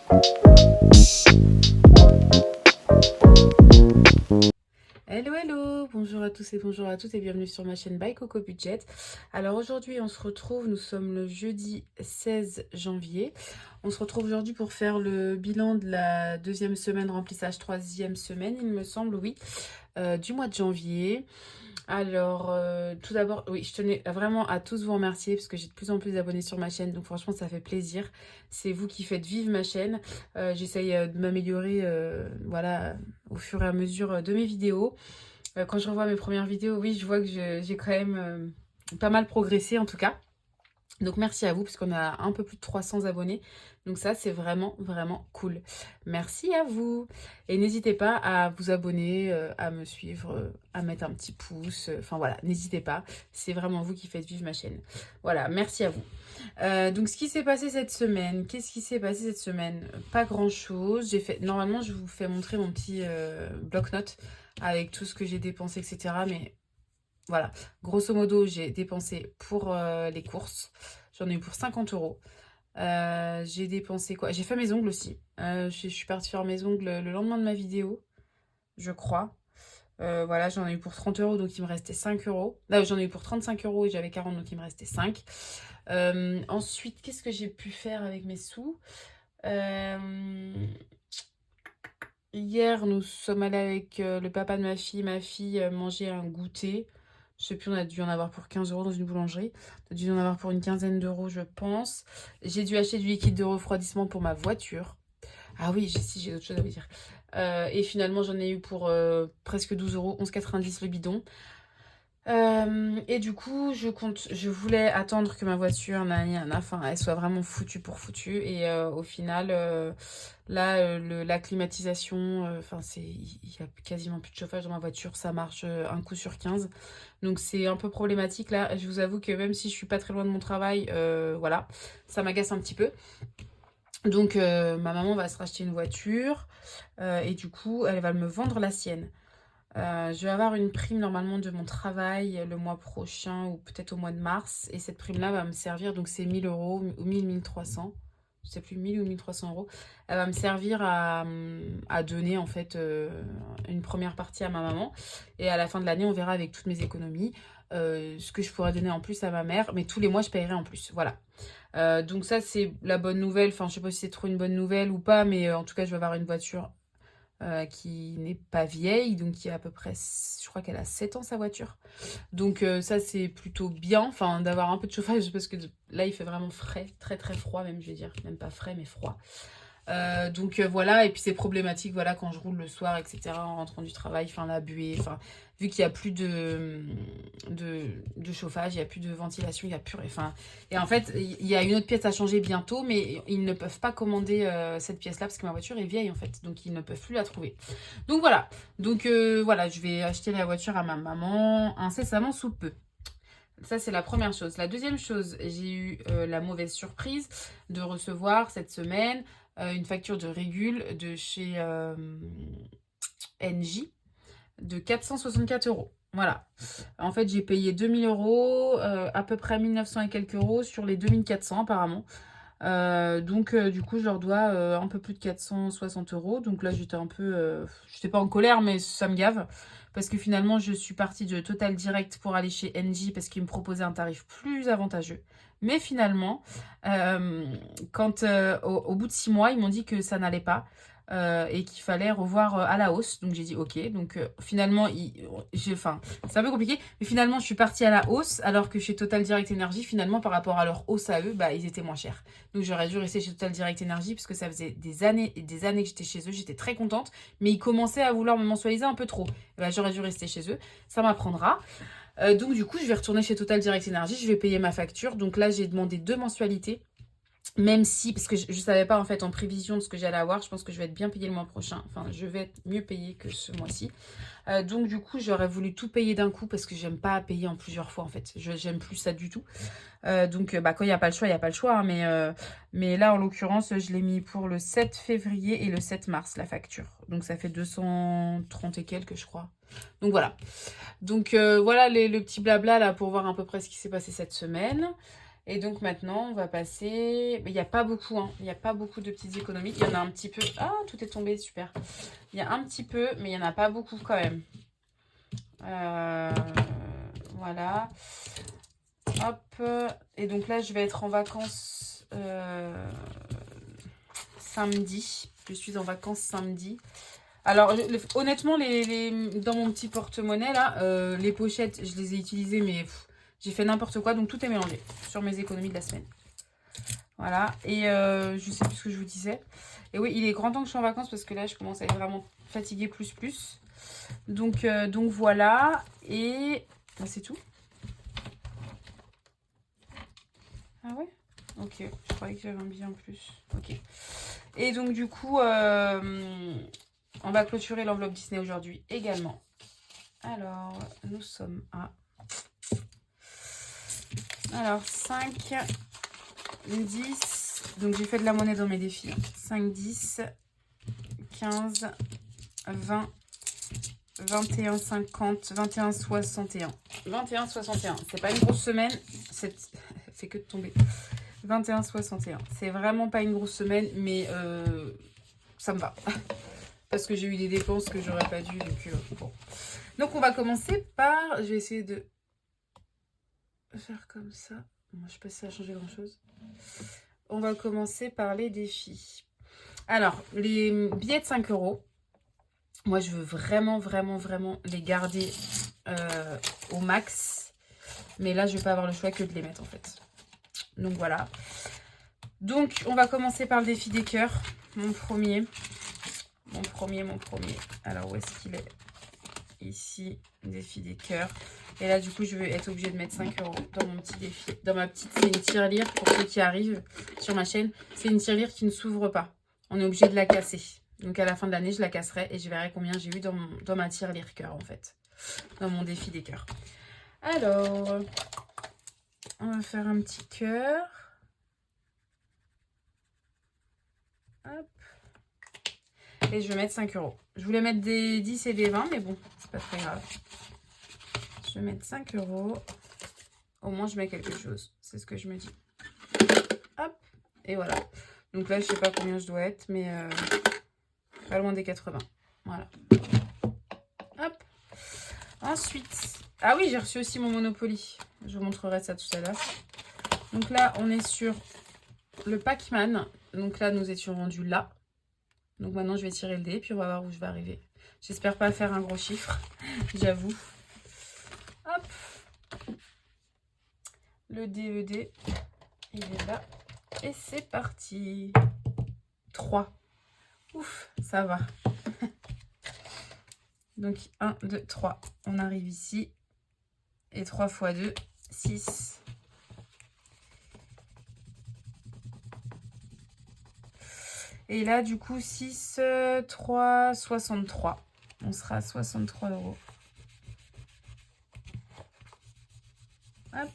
Hello hello, bonjour à tous et bonjour à toutes et bienvenue sur ma chaîne By Coco Budget. Alors aujourd'hui on se retrouve, nous sommes le jeudi 16 janvier. On se retrouve aujourd'hui pour faire le bilan de la deuxième semaine, remplissage troisième semaine il me semble, oui, du mois de janvier. Alors, tout d'abord, oui, je tenais vraiment à tous vous remercier parce que j'ai de plus en plus d'abonnés sur ma chaîne, donc franchement, ça fait plaisir. C'est vous qui faites vivre ma chaîne. J'essaye de m'améliorer, voilà, au fur et à mesure de mes vidéos. Quand je revois mes premières vidéos, oui, je vois que j'ai quand même pas mal progressé en tout cas. Donc merci à vous parce qu'on a un peu plus de 300 abonnés. Donc ça c'est vraiment vraiment cool. Merci à vous. Et n'hésitez pas à vous abonner, à me suivre, à mettre un petit pouce. Enfin voilà, n'hésitez pas. C'est vraiment vous qui faites vivre ma chaîne. Voilà, merci à vous. Donc ce qui s'est passé cette semaine. Qu'est-ce qui s'est passé cette semaine? Pas grand chose. J'ai fait. Normalement je vous fais montrer mon petit bloc-notes avec tout ce que j'ai dépensé, etc. Mais voilà, grosso modo, j'ai dépensé pour les courses. J'en ai eu pour 50 euros. J'ai dépensé quoi? J'ai fait mes ongles aussi. Je suis partie faire mes ongles le lendemain de ma vidéo, je crois. Voilà, j'en ai eu pour 30 euros, donc il me restait 5 euros. Là, j'en ai eu pour 35 euros et j'avais 40, donc il me restait 5. Ensuite, qu'est-ce que j'ai pu faire avec mes sous? Hier, nous sommes allés avec le papa de ma fille manger un goûter. Je sais plus, on a dû en avoir pour 15 euros dans une boulangerie. On a dû en avoir pour une quinzaine d'euros, je pense. J'ai dû acheter du liquide de refroidissement pour ma voiture. Ah oui, si, j'ai d'autres choses à vous dire. Et finalement, j'en ai eu pour presque 12 euros, 11,90 le bidon. Et du coup, je voulais attendre que ma voiture, enfin, elle soit vraiment foutue pour foutue. Et au final, là, la climatisation, enfin, il y a quasiment plus de chauffage dans ma voiture, ça marche un coup sur 15. Donc c'est un peu problématique là. Je vous avoue que même si je suis pas très loin de mon travail, voilà, ça m'agace un petit peu. Donc ma maman va se racheter une voiture et du coup, elle va me vendre la sienne. Je vais avoir une prime normalement de mon travail le mois prochain ou peut-être au mois de mars. Et cette prime-là va me servir, donc c'est 1000 euros ou 1300. Je sais plus, 1000 ou 1300 euros. Elle va me servir à donner en fait une première partie à ma maman. Et à la fin de l'année, on verra avec toutes mes économies ce que je pourrais donner en plus à ma mère. Mais tous les mois, je paierai en plus. Voilà. Donc ça, c'est la bonne nouvelle. Enfin, je sais pas si c'est trop une bonne nouvelle ou pas, mais en tout cas, je vais avoir une voiture qui n'est pas vieille, donc qui a à peu près, je crois qu'elle a 7 ans sa voiture. Donc ça c'est plutôt bien, enfin d'avoir un peu de chauffage parce que là il fait vraiment frais, très très froid même je vais dire, même pas frais mais froid. Donc voilà, et puis c'est problématique voilà quand je roule le soir etc en rentrant du travail, enfin la buée, enfin vu qu'il n'y a plus de chauffage, il n'y a plus de ventilation, il n'y a plus, enfin et en fait il y a une autre pièce à changer bientôt mais ils ne peuvent pas commander cette pièce là parce que ma voiture est vieille en fait, donc ils ne peuvent plus la trouver. Donc voilà, voilà, je vais acheter la voiture à ma maman incessamment sous peu. Ça, c'est la première chose. La deuxième chose, j'ai eu la mauvaise surprise de recevoir cette semaine une facture de régule de chez NJ de 464 euros. Voilà. En fait, j'ai payé 2000 euros, à peu près 1900 et quelques euros sur les 2400 apparemment. Donc du coup je leur dois un peu plus de 460 euros. Donc là j'étais un peu, j'étais pas en colère mais ça me gave. Parce que finalement je suis partie de Total Direct pour aller chez NJ parce qu'ils me proposaient un tarif plus avantageux. Mais finalement, quand au bout de 6 mois, ils m'ont dit que ça n'allait pas. Et qu'il fallait revoir à la hausse. Donc j'ai dit ok. Donc finalement, enfin, c'est un peu compliqué. Mais finalement, je suis partie à la hausse. Alors que chez Total Direct Energy, finalement, par rapport à leur hausse à eux, bah, ils étaient moins chers. Donc j'aurais dû rester chez Total Direct Energy parce que ça faisait des années et des années que j'étais chez eux. J'étais très contente. Mais ils commençaient à vouloir me mensualiser un peu trop. Bah, j'aurais dû rester chez eux. Ça m'apprendra. Donc du coup, je vais retourner chez Total Direct Energy. Je vais payer ma facture. Donc là, j'ai demandé 2 mensualités. Même si, parce que je ne savais pas en fait en prévision de ce que j'allais avoir, je pense que je vais être bien payée le mois prochain. Enfin, je vais être mieux payée que ce mois-ci. Donc du coup, j'aurais voulu tout payer d'un coup parce que j'aime pas payer en plusieurs fois en fait. J'aime plus ça du tout. Donc bah, quand il n'y a pas le choix, il n'y a pas le choix. Hein, mais là, en l'occurrence, je l'ai mis pour le 7 février et le 7 mars, la facture. Donc ça fait 230 et quelques, je crois. Donc voilà. Donc voilà le petit blabla là pour voir à peu près ce qui s'est passé cette semaine. Et donc maintenant, on va passer... Il n'y a pas beaucoup, hein. Il n'y a pas beaucoup de petites économies. Il y en a un petit peu. Ah, tout est tombé, super. Il y a un petit peu, mais il n'y en a pas beaucoup quand même. Voilà. Hop. Et donc là, je vais être en vacances samedi. Je suis en vacances samedi. Alors, honnêtement, dans mon petit porte-monnaie, là, les pochettes, je les ai utilisées, mais j'ai fait n'importe quoi. Donc, tout est mélangé sur mes économies de la semaine. Voilà. Et je sais plus ce que je vous disais. Et oui, il est grand temps que je sois en vacances parce que là, je commence à être vraiment fatiguée plus. Donc voilà. Et c'est tout. Ah ouais? Ok. Je croyais que j'avais un billet en plus. Ok. Et donc, du coup, on va clôturer l'enveloppe Disney aujourd'hui également. Alors, nous sommes à... Alors, 5, 10. Donc, j'ai fait de la monnaie dans mes défis. 5, 10, 15, 20, 21, 50, 21, 61. 21, 61. C'est pas une grosse semaine. Fait que de tomber. 21, 61. C'est vraiment pas une grosse semaine, mais ça me va. Parce que j'ai eu des dépenses que j'aurais pas dû. Donc, bon. Donc, on va commencer par... Je vais essayer de faire comme ça. Bon, je sais pas si ça a changé grand-chose. On va commencer par les défis. Alors, les billets de 5 €. Moi, je veux vraiment les garder au max. Mais là, je vais pas avoir le choix que de les mettre, en fait. Donc, voilà. Donc, on va commencer par le défi des cœurs. Mon premier. Alors, où est-ce qu'il est? Ici, défi des cœurs. Et là, du coup, je vais être obligée de mettre 5 € dans mon petit défi. Dans ma petite... C'est une tirelire pour ceux qui arrivent sur ma chaîne. C'est une tirelire qui ne s'ouvre pas. On est obligé de la casser. Donc, à la fin de l'année, je la casserai et je verrai combien j'ai eu dans ma tirelire cœur, en fait. Dans mon défi des cœurs. Alors, on va faire un petit cœur. Hop. Et je vais mettre 5 €. Je voulais mettre des 10 et des 20, mais bon, c'est pas très grave. Je vais mettre 5 €. Au moins, je mets quelque chose. C'est ce que je me dis. Hop. Et voilà. Donc là, je sais pas combien je dois être, mais pas loin des 80. Voilà. Hop. Ensuite... Ah oui, j'ai reçu aussi mon Monopoly. Je vous montrerai ça tout à l'heure. Donc là, on est sur le Pac-Man. Donc là, nous étions rendus là. Donc maintenant, je vais tirer le dé, puis on va voir où je vais arriver. J'espère pas faire un gros chiffre, j'avoue. Hop. Le dé, il est là. Et c'est parti. 3. Ouf, ça va. Donc 1, 2, 3. On arrive ici. Et 3 x 2, 6. Et là, du coup, 6, 3, 63. On sera à 63 €. Hop.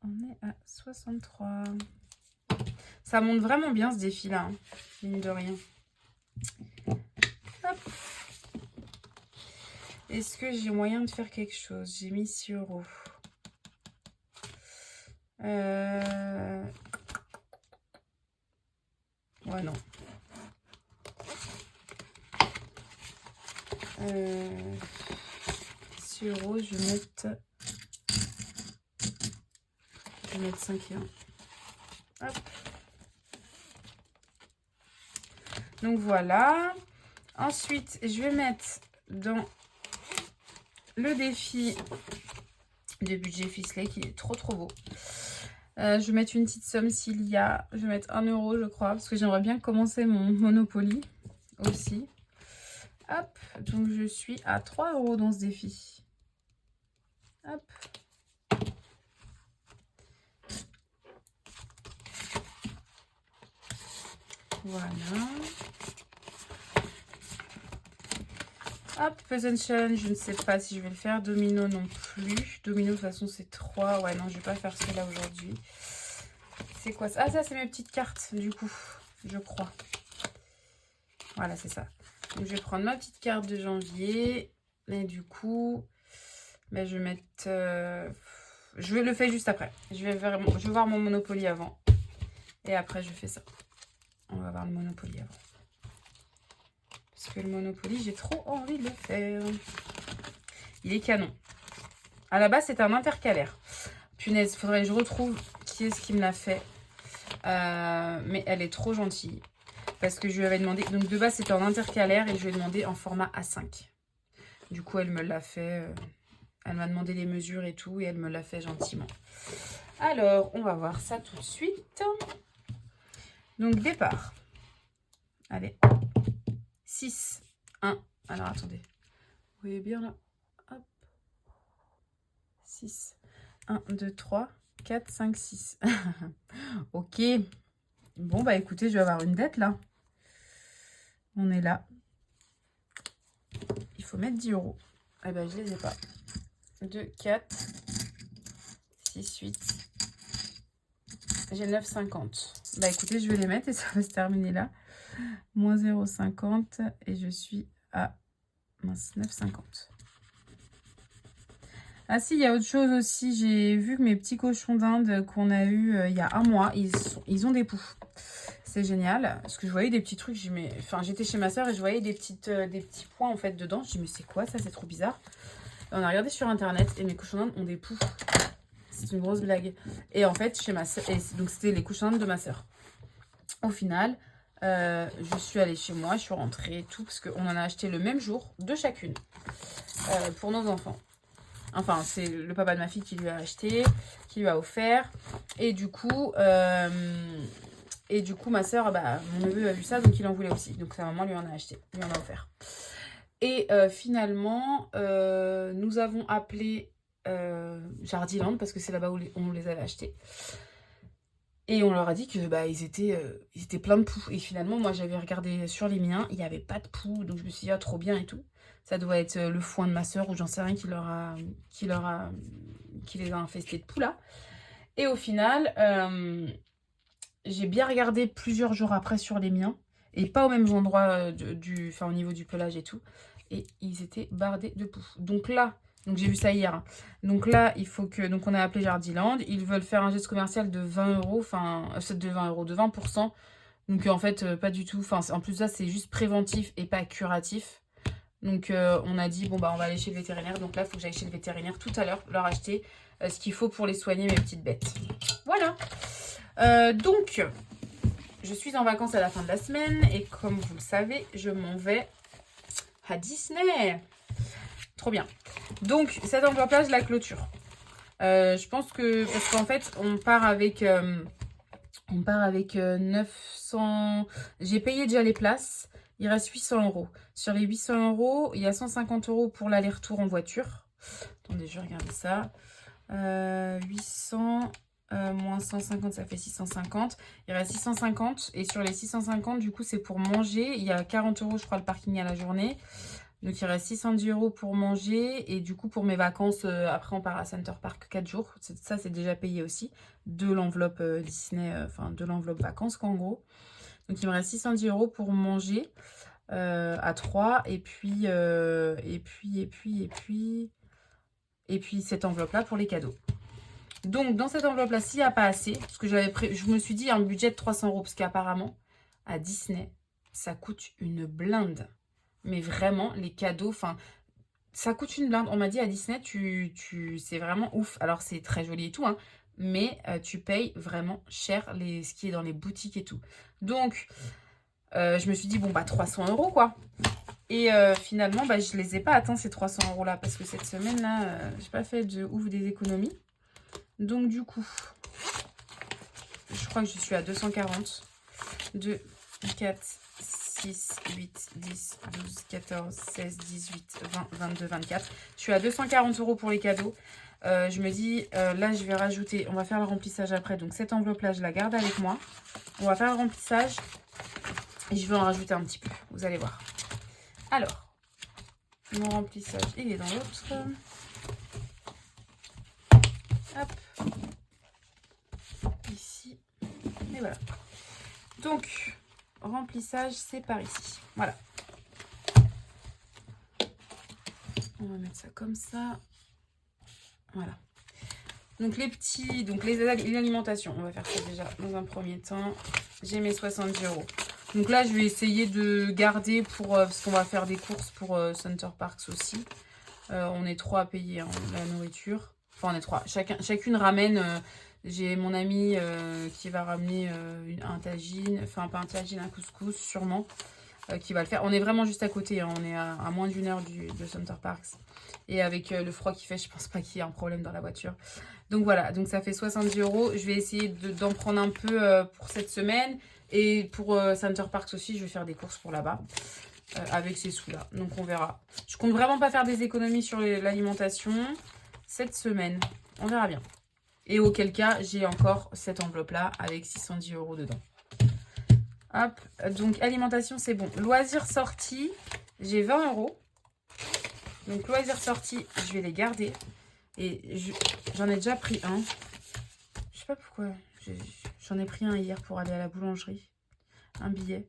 On est à 63. Ça monte vraiment bien ce défi-là, hein, mine de rien. Hop. Est-ce que j'ai moyen de faire quelque chose? J'ai mis 6 €. Ouais, non. 6 €, je vais mettre 5 et 1. Hop. Donc voilà. Ensuite, je vais mettre dans le défi de budget ficelé qui est trop beau. Je vais mettre une petite somme s'il y a. Je vais mettre 1 € je crois. Parce que j'aimerais bien commencer mon Monopoly aussi. Hop. Donc je suis à 3 € dans ce défi. Hop. Voilà. Hop, Possession, je ne sais pas si je vais le faire. Domino non plus. Domino, de toute façon, c'est 3. Ouais, non, je vais pas faire cela aujourd'hui. C'est quoi ça? Ah, ça, c'est mes petites cartes, du coup, je crois. Voilà, c'est ça. Donc, je vais prendre ma petite carte de janvier. Et du coup, ben, je vais mettre Je le fais juste après. Je vais voir mon Monopoly avant. Et après, je fais ça. On va voir le Monopoly avant. Parce que le Monopoly, j'ai trop envie de le faire. Il est canon. À la base, c'est un intercalaire. Punaise, faudrait que je retrouve qui est-ce qui me l'a fait. Mais elle est trop gentille. Parce que je lui avais demandé... Donc, de base, c'était en intercalaire et je lui ai demandé en format A5. Du coup, elle me l'a fait... Elle m'a demandé les mesures et tout. Et elle me l'a fait gentiment. Alors, on va voir ça tout de suite. Donc, départ. Allez. 6. 1. Alors, attendez. Vous voyez bien là. Hop. 6. 1, 2, 3, 4, 5, 6. Ok. Bon, bah écoutez, je vais avoir une dette là. On est là. Il faut mettre 10 euros. Eh ben, je les ai pas. 2, 4, 6, 8. J'ai 9,50. Bah écoutez, je vais les mettre et ça va se terminer là. Moins 0,50 et je suis à 9,50. Ah si, il y a autre chose aussi. J'ai vu que mes petits cochons d'Inde qu'on a eu il y a un mois, ils ont des poux. C'est génial. Parce que je voyais des petits trucs. J'étais chez ma soeur et je voyais des petits points en fait dedans. Je dis mais c'est quoi ça? C'est trop bizarre. Et on a regardé sur internet et mes cochons d'Inde ont des poux. C'est une grosse blague. Et en fait, chez ma soeur, donc c'était les cochons d'Inde de ma soeur. Au final, je suis allée chez moi, je suis rentrée et tout, parce qu'on en a acheté le même jour, deux chacune, pour nos enfants. Enfin, c'est le papa de ma fille qui lui a acheté, qui lui a offert. Et du coup, ma soeur, bah, mon neveu a vu ça, donc il en voulait aussi. Donc sa maman lui en a acheté, lui en a offert. Et finalement, nous avons appelé Jardiland, parce que c'est là-bas où on les avait achetés. Et on leur a dit que bah, ils étaient pleins de poux. Et finalement, moi, j'avais regardé sur les miens, il n'y avait pas de poux. Donc je me suis dit, ah, trop bien et tout. Ça doit être le foin de ma soeur ou j'en sais rien qui les a infestés de poux là. Et au final, j'ai bien regardé plusieurs jours après sur les miens. Et pas au même endroit au niveau du pelage et tout. Et ils étaient bardés de poux. Donc là, donc j'ai vu ça hier. Hein. Donc là, il faut que... Donc on a appelé Jardiland. Ils veulent faire un geste commercial de 20 euros. Enfin, de 20 euros, de 20%. Donc en fait, pas du tout. Enfin, en plus ça, c'est juste préventif et pas curatif. Donc on a dit, bon bah on va aller chez le vétérinaire. Donc là, il faut que j'aille chez le vétérinaire tout à l'heure, leur acheter ce qu'il faut pour les soigner, mes petites bêtes. Voilà. Donc, je suis en vacances à la fin de la semaine. Et comme vous le savez, je m'en vais à Disney. Trop bien. Donc, cette enveloppe-là, je la clôture. Je pense que... Parce qu'en fait, on part avec 900... J'ai payé déjà les places. Il reste 800 euros. Sur les 800 euros, il y a 150 euros pour l'aller-retour en voiture. Attendez, je vais regarder ça. 800 moins 150, ça fait 650. Il reste 650. Et sur les 650, du coup, c'est pour manger. Il y a 40 euros, je crois, le parking à la journée. Donc, il reste 610 euros pour manger. Et du coup, pour mes vacances, après, on part à Center Park 4 jours. Ça, c'est déjà payé aussi. De l'enveloppe Disney, enfin, de l'enveloppe vacances, quoi, en gros. Donc, il me reste 610 euros pour manger à 3. Et puis, cette enveloppe-là pour les cadeaux. Donc, dans cette enveloppe-là, s'il n'y a pas assez, parce que je me suis dit un budget de 300 euros, parce qu'apparemment, à Disney, ça coûte une blinde. Mais vraiment, les cadeaux, enfin, ça coûte une blinde. On m'a dit à Disney, c'est vraiment ouf. Alors, c'est très joli et tout, hein, mais tu payes vraiment cher ce qui est dans les boutiques et tout. Donc, je me suis dit, bon, bah, 300 euros, quoi. Et finalement, bah, je les ai pas atteints, ces 300 euros-là, parce que cette semaine-là, j'ai pas fait de ouf des économies. Donc, du coup, je crois que je suis à 240. 2, 4, 6, 8, 10, 12, 14, 16, 18, 20, 22, 24. Je suis à 240 euros pour les cadeaux. Je me dis, là, je vais rajouter, on va faire le remplissage après. Donc, cette enveloppe-là, je la garde avec moi. On va faire le remplissage et je vais en rajouter un petit peu. Vous allez voir. Alors, mon remplissage, il est dans l'autre. Hop. Ici. Et voilà. Donc, remplissage, c'est par ici. Voilà. On va mettre ça comme ça. Voilà. Donc les petits, donc l'alimentation, on va faire ça déjà dans un premier temps. J'ai mes 70 €. Donc là, je vais essayer de garder pour, parce qu'on va faire des courses pour Center Parks aussi. On est 3 à payer hein, la nourriture. Enfin, on est 3. Chacune ramène. J'ai mon ami qui va ramener un tagine. Enfin, pas un tagine, un couscous, sûrement. Qui va le faire. On est vraiment juste à côté. Hein, on est à moins d'une heure de Center Parks. Et avec le froid qu'il fait, je pense pas qu'il y ait un problème dans la voiture. Donc voilà, donc ça fait 70 €. Je vais essayer d'en prendre un peu pour cette semaine. Et pour Center Parks aussi, je vais faire des courses pour là-bas. Avec ces sous-là. Donc on verra. Je compte vraiment pas faire des économies sur l'alimentation cette semaine. On verra bien. Et auquel cas, j'ai encore cette enveloppe-là avec 610 € dedans. Hop, donc alimentation, c'est bon. Loisirs sortis, j'ai 20 €. Donc loisirs sortis, je vais les garder. Et j'en ai déjà pris un. Je sais pas pourquoi. J'en ai pris un hier pour aller à la boulangerie. Un billet.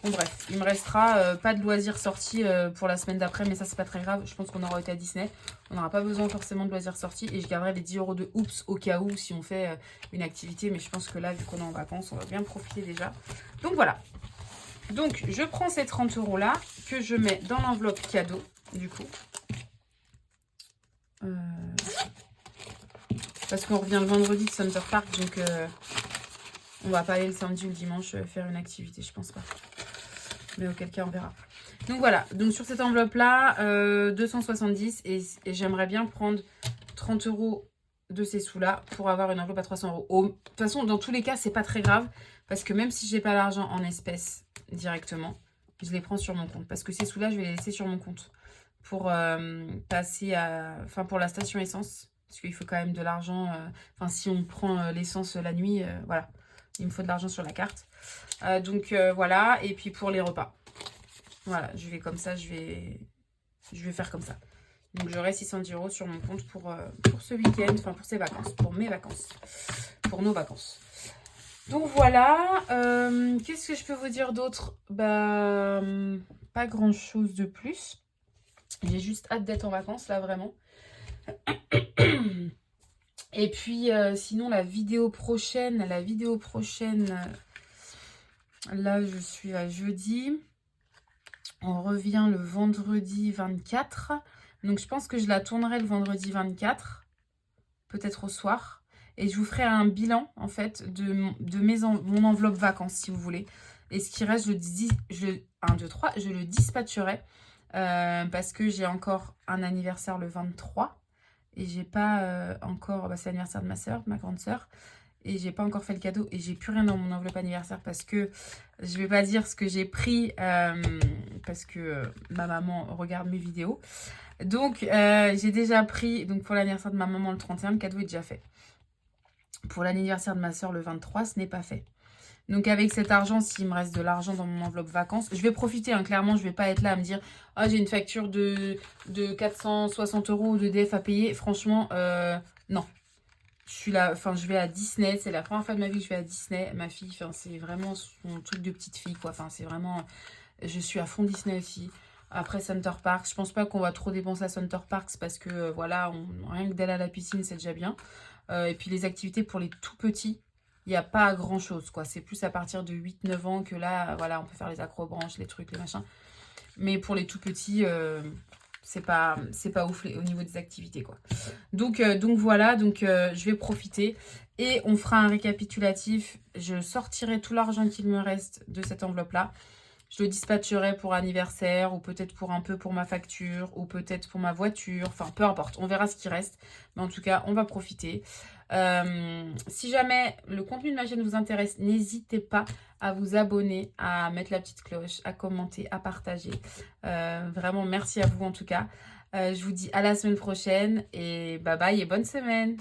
Bon bref, il me restera pas de loisirs sortis pour la semaine d'après, mais ça c'est pas très grave. Je pense qu'on aura été à Disney. On n'aura pas besoin forcément de loisirs sortis. Et je garderai les 10 € de Oups au cas où si on fait une activité. Mais je pense que là, vu qu'on est en vacances, on va bien profiter déjà. Donc voilà. Donc je prends ces 30 € là que je mets dans l'enveloppe cadeau du coup. Parce qu'on revient le vendredi de Center Park, donc on va pas aller le samedi ou le dimanche faire une activité, je pense pas. Mais auquel cas on verra. Donc voilà, donc sur cette enveloppe là, 270 et j'aimerais bien prendre 30 € de ces sous là pour avoir une enveloppe à 300 €. De toute façon, dans tous les cas, c'est pas très grave parce que même si j'ai pas l'argent en espèces directement, je les prends sur mon compte parce que ces sous là, je vais les laisser sur mon compte pour passer à, enfin pour la station essence parce qu'il faut quand même de l'argent. Enfin, si on prend l'essence la nuit, voilà, il me faut de l'argent sur la carte. Donc voilà, et puis pour les repas. Voilà, je vais comme ça, je vais faire comme ça. Donc j'aurai 610 € sur mon compte pour ce week-end, enfin pour ces vacances, pour mes vacances, pour nos vacances. Donc voilà, qu'est-ce que je peux vous dire d'autre? Bah, pas grand-chose de plus. J'ai juste hâte d'être en vacances, là, vraiment. Et puis, sinon, la vidéo prochaine, là, je suis à jeudi. On revient le vendredi 24. Donc, je pense que je la tournerai le vendredi 24. Peut-être au soir. Et je vous ferai un bilan, en fait, de mon enveloppe vacances, si vous voulez. Et ce qui reste, je le dispatcherai. Parce que j'ai encore un anniversaire le 23. Et j'ai pas encore... Bah, c'est l'anniversaire de ma soeur, ma grande soeur. Et j'ai pas encore fait le cadeau. Et j'ai plus rien dans mon enveloppe anniversaire parce que je vais pas dire ce que j'ai pris parce que ma maman regarde mes vidéos. Donc j'ai déjà pris, donc pour l'anniversaire de ma maman le 31, le cadeau est déjà fait. Pour l'anniversaire de ma soeur le 23, ce n'est pas fait. Donc avec cet argent, s'il me reste de l'argent dans mon enveloppe vacances, je vais profiter, hein, clairement, je vais pas être là à me dire « Ah, j'ai une facture de 460 € d'EDF à payer. » Franchement, non. Je suis là, enfin je vais à Disney, c'est la première fois de ma vie que je vais à Disney. Ma fille, enfin c'est vraiment son truc de petite fille, quoi. Enfin c'est vraiment, je suis à fond Disney aussi. Après Center Parks, je pense pas qu'on va trop dépenser à Center Parks parce que voilà, rien que d'aller à la piscine, c'est déjà bien. Et puis les activités pour les tout petits, il n'y a pas grand chose, quoi. C'est plus à partir de 8-9 ans que là, voilà, on peut faire les acrobranches, les trucs, les machins. Mais pour les tout petits, c'est pas ouf au niveau des activités, quoi. Donc voilà, je vais profiter. Et on fera un récapitulatif. Je sortirai tout l'argent qu'il me reste de cette enveloppe-là. Je le dispatcherai pour anniversaire ou peut-être pour un peu pour ma facture ou peut-être pour ma voiture. Enfin, peu importe. On verra ce qui reste. Mais en tout cas, on va profiter. Si jamais le contenu de ma chaîne vous intéresse, n'hésitez pas à vous abonner, à mettre la petite cloche, à commenter, à partager. Vraiment, merci à vous en tout cas. Je vous dis à la semaine prochaine et bye bye et bonne semaine.